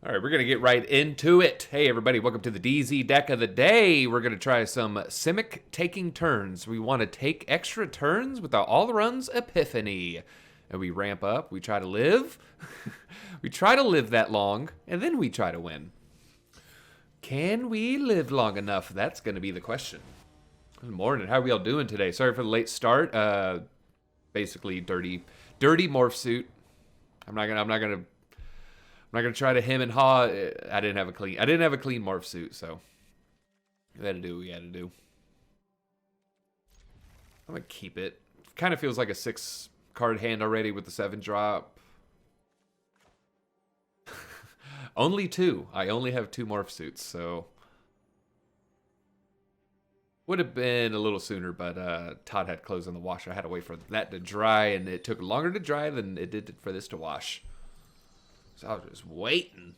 All right, we're going to get right into it. Hey, everybody, welcome to the DZ deck of the day. We're going to try some Simic taking turns. We want to take extra turns with our Alrund's Epiphany. And we ramp up, we try to live. We try to live that long, and then we try to win. Can we live long enough? That's going to be the question. Good morning. How are we all doing today? Sorry for the late start. Basically, dirty morph suit. I'm not gonna try to hem and haw. I didn't have a clean morph suit, so we had to do what we had to do. I'm gonna keep it. Kind of feels like a 6-card hand already with the 7-drop. Only 2. I only have 2 morph suits, so would have been a little sooner, but Todd had clothes in the washer. I had to wait for that to dry, and it took longer to dry than it did for this to wash. So I was just waiting.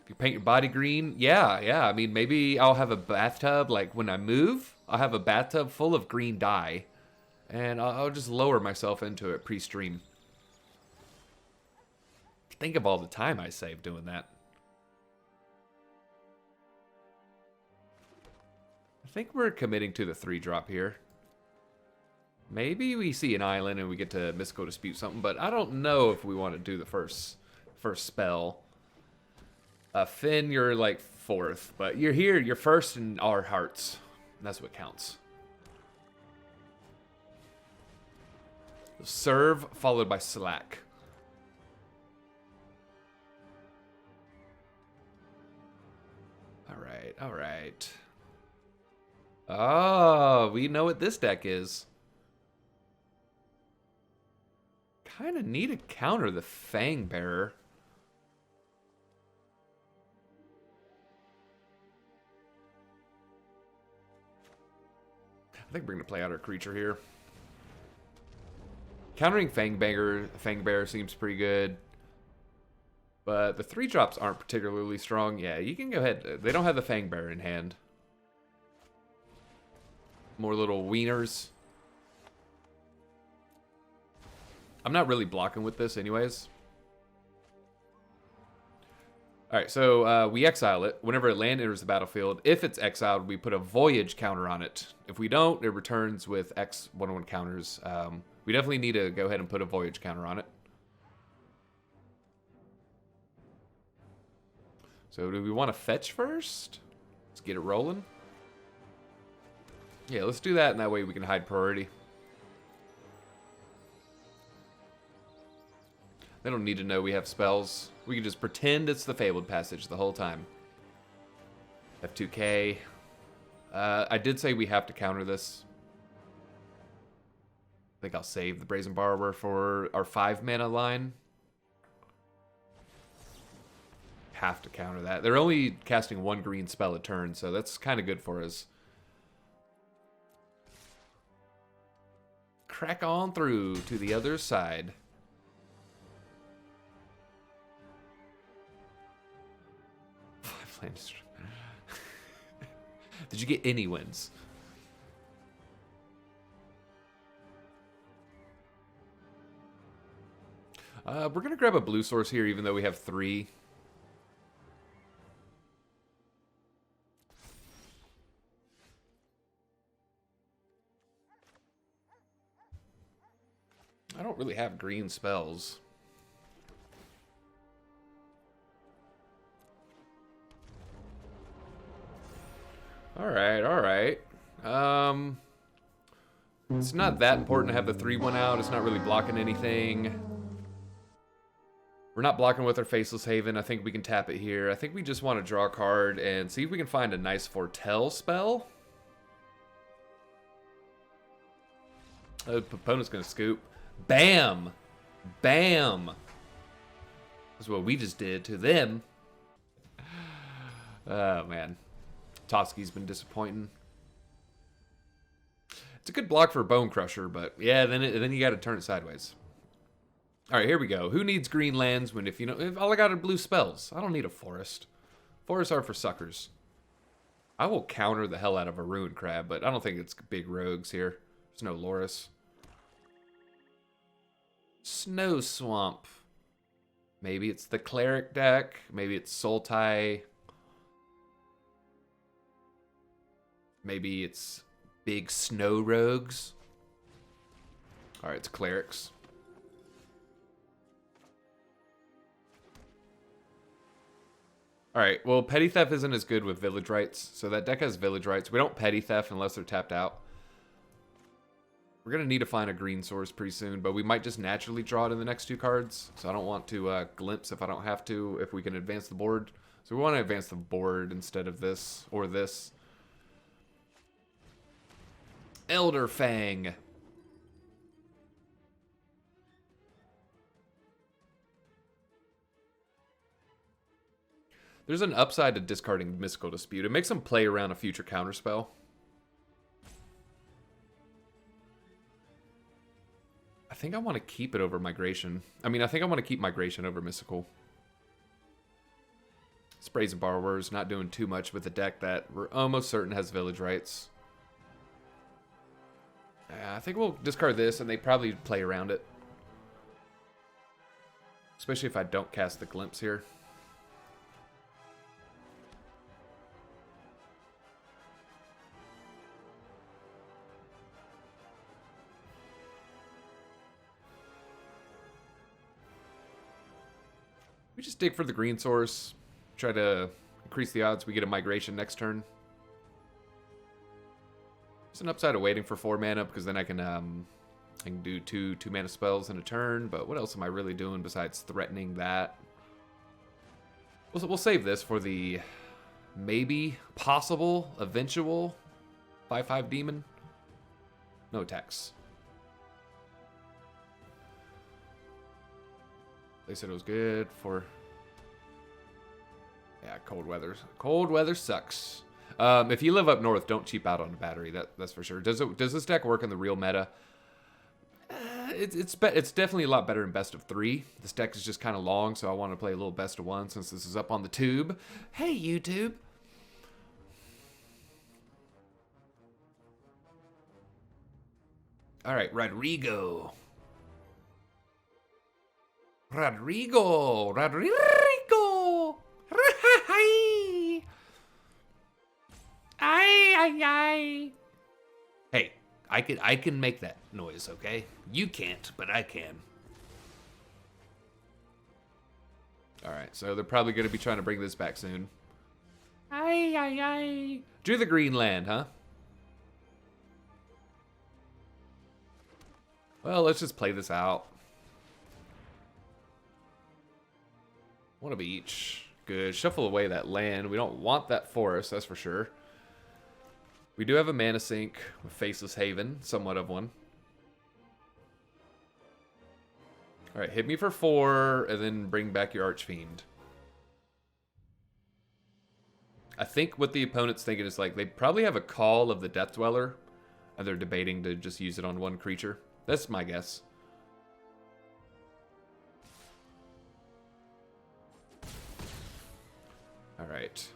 If you paint your body green, yeah. I mean, maybe I'll have a bathtub. Like when I move, I'll have a bathtub full of green dye. And I'll just lower myself into it pre-stream. Think of all the time I saved doing that. I think we're committing to the 3-drop here. Maybe we see an island and we get to Mystical Dispute something, but I don't know if we want to do the first spell. Finn, you're like 4th, but you're here. You're 1st in our hearts. That's what counts. Serve followed by Slack. All right. Oh, we know what this deck is. Kind of need to counter the Fangbearer. I think we're going to play out our creature here. Countering Fangbearer seems pretty good. But the 3-drops aren't particularly strong. Yeah, you can go ahead. They don't have the Fangbearer in hand. More little wieners. I'm not really blocking with this anyways. Alright, so we exile it. Whenever a land enters the battlefield, if it's exiled, we put a Voyage counter on it. If we don't, it returns with X 1/1 counters. We definitely need to go ahead and put a Voyage counter on it. So do we want to fetch first? Let's get it rolling. Yeah, let's do that, and that way we can hide priority. They don't need to know we have spells. We can just pretend it's the Fabled Passage the whole time. F2K. I did say we have to counter this. I think I'll save the Brazen Borrower for our 5-mana line. Have to counter that. They're only casting 1 green spell a turn, so that's kind of good for us. Crack on through to the other side. Did you get any wins? We're going to grab a blue source here, even though we have 3. I don't really have green spells. All right. It's not that important to have the 3-1 out. It's not really blocking anything. We're not blocking with our Faceless Haven. I think we can tap it here. I think we just want to draw a card and see if we can find a nice Foretell spell. The opponent's going to scoop. Bam! Bam! That's what we just did to them. Oh, man. Toski's been disappointing. It's a good block for Bone Crusher, but yeah, then you got to turn it sideways. All right, here we go. Who needs green lands when if all I got are blue spells? I don't need a forest. Forests are for suckers. I will counter the hell out of a Ruined Crab, but I don't think it's big rogues here. There's no Loris. Snow Swamp. Maybe it's the Cleric deck. Maybe it's Sultai. Maybe it's big Snow Rogues. Alright, it's Clerics. Alright, well, Petty Theft isn't as good with Village Rites, so that deck has Village Rites. We don't Petty Theft unless they're tapped out. We're going to need to find a green source pretty soon, but we might just naturally draw it in the next 2 cards, so I don't want to glimpse if I don't have to, if we can advance the board. So we want to advance the board instead of this, or this. Elder Fang. There's an upside to discarding Mystical Dispute. It makes them play around a future counterspell. I think I want to keep it over Migration. I think I want to keep Migration over Mystical. This Brazen Borrower is not doing too much with a deck that we're almost certain has Village Rites. I think we'll discard this, and they probably play around it. Especially if I don't cast the Glimpse here. We just dig for the green source. Try to increase the odds we get a Migration next turn. There's an upside of waiting for 4 mana, because then I can do two mana spells in a turn. But what else am I really doing besides threatening that? We'll save this for the maybe, possible, eventual 5/5 demon. No attacks. They said it was good for... Yeah, cold weather. Cold weather sucks. If you live up north, don't cheap out on a battery. That's for sure. Does this deck work in the real meta? It's definitely a lot better in best of 3. This deck is just kind of long, so I want to play a little best of 1 since this is up on the tube. Hey, YouTube. All right, Rodrigo. Rodrigo. Ay. Hey, I can make that noise, okay? You can't, but I can. All right, so they're probably going to be trying to bring this back soon. Ay. Drew the green land, huh? Well, let's just play this out. One of each. Good. Shuffle away that land. We don't want that forest, that's for sure. We do have a mana sink with Faceless Haven, somewhat of one. Alright, hit me for 4, and then bring back your Archfiend. I think what the opponent's thinking is like, they probably have a call of the Death Dweller, and they're debating to just use it on one creature. That's my guess. Alright.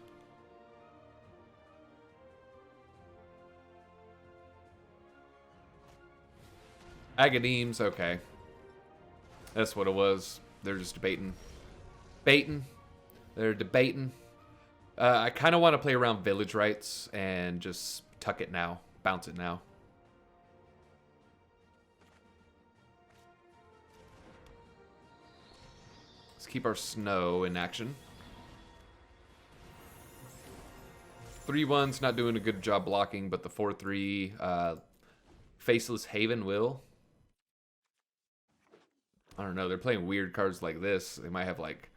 Agadeem's okay. That's what it was. They're just debating. They're debating. I kind of want to play around Village Rites and just tuck it now. Bounce it now. Let's keep our snow in action. 3/1's not doing a good job blocking, but the 4/3 Faceless Haven will. I don't know, they're playing weird cards like this. They might have like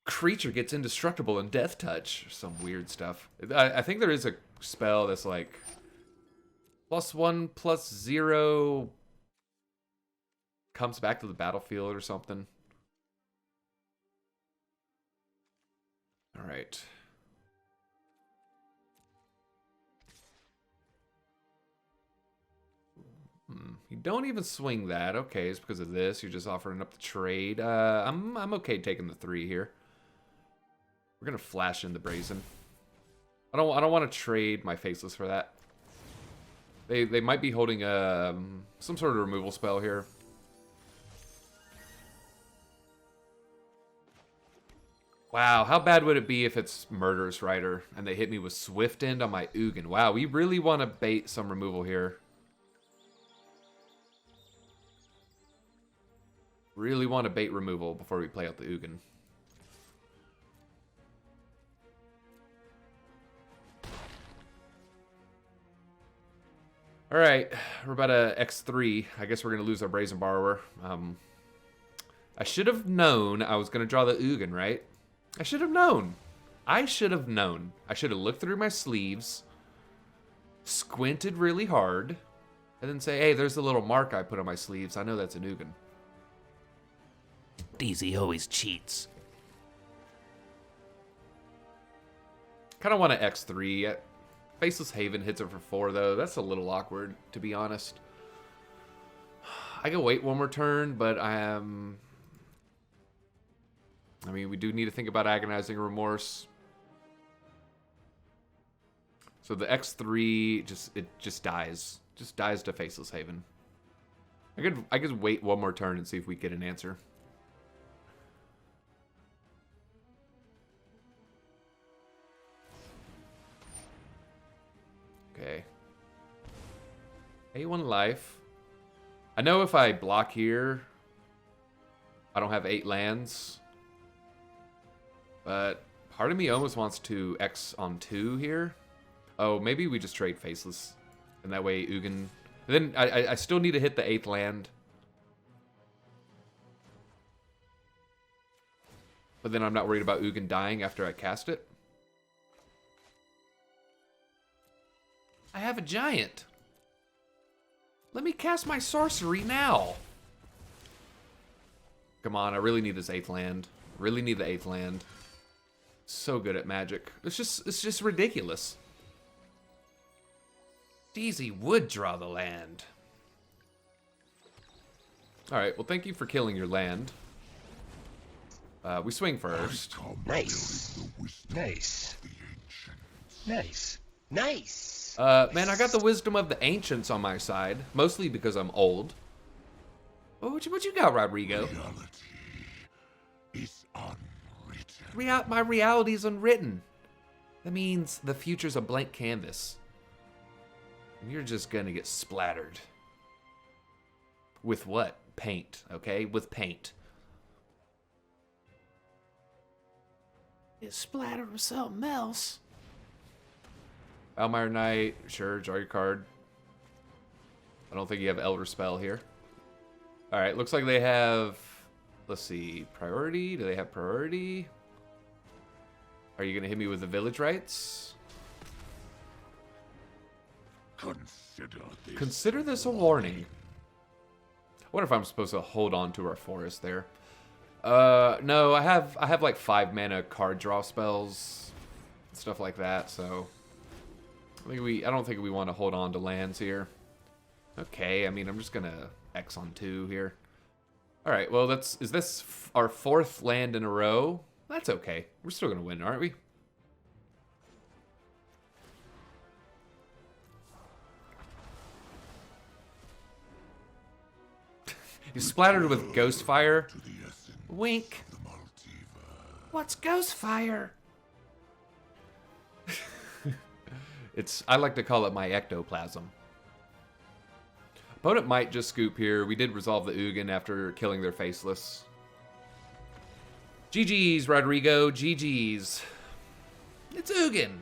creature gets indestructible and death touch or some weird stuff. I think there is a spell that's like +1/+0 comes back to the battlefield or something. All right. You don't even swing that. Okay, it's because of this. You're just offering up the trade. I'm okay taking the 3 here. We're gonna flash in the Brazen. I don't want to trade my Faceless for that. They might be holding some sort of removal spell here. Wow, how bad would it be if it's Murderous Rider and they hit me with Swift End on my Ugin? Wow, we really want to bait some removal here. Really want to bait removal before we play out the Ugin. Alright, we're about to X3. I guess we're going to lose our Brazen Borrower. I should have known I was going to draw the Ugin, right? I should have known. I should have known. I should have looked through my sleeves, squinted really hard, and then say, hey, there's the little mark I put on my sleeves. I know that's an Ugin. DZ always cheats. Kind of want to X3. Faceless Haven hits it for 4, though. That's a little awkward, to be honest. I can wait one more turn, but I mean, we do need to think about Agonizing Remorse. So the X3 just dies. Just dies to Faceless Haven. I could wait one more turn and see if we get an answer. Okay. A1 life. I know if I block here, I don't have 8 lands. But part of me almost wants to X on 2 here. Oh, maybe we just trade Faceless. And that way Ugin... Then I still need to hit the 8th land. But then I'm not worried about Ugin dying after I cast it. I have a giant. Let me cast my sorcery now. Come on, I really need this 8th land. Really need the 8th land. So good at Magic. It's just ridiculous. DZ would draw the land. Alright, well thank you for killing your land. We swing first. Nice. Nice. Nice. Nice. Man, I got the wisdom of the ancients on my side, mostly because I'm old. Oh, what you got, Rodrigo? Reality is unwritten. My reality's unwritten. That means the future's a blank canvas. And you're just gonna get splattered. With what? Paint, okay? With paint. Get splattered with something else. Almire Knight, sure, draw your card. I don't think you have Elder Spell here. Alright, looks like they have... Let's see, priority? Do they have priority? Are you going to hit me with the Village Rites? Consider this a warning. I wonder if I'm supposed to hold on to our forest there. No, I have like 5 mana card draw spells. Stuff like that, so... I don't think we want to hold on to lands here. Okay, I mean, I'm just gonna X on 2 here. Alright, well, is this our 4th land in a row? That's okay. We're still gonna win, aren't we? You splattered with Ghostfire. Wink. What's Ghostfire? I like to call it my ectoplasm. Opponent might just scoop here. We did resolve the Ugin after killing their Faceless. GG's, Rodrigo. GG's. It's Ugin.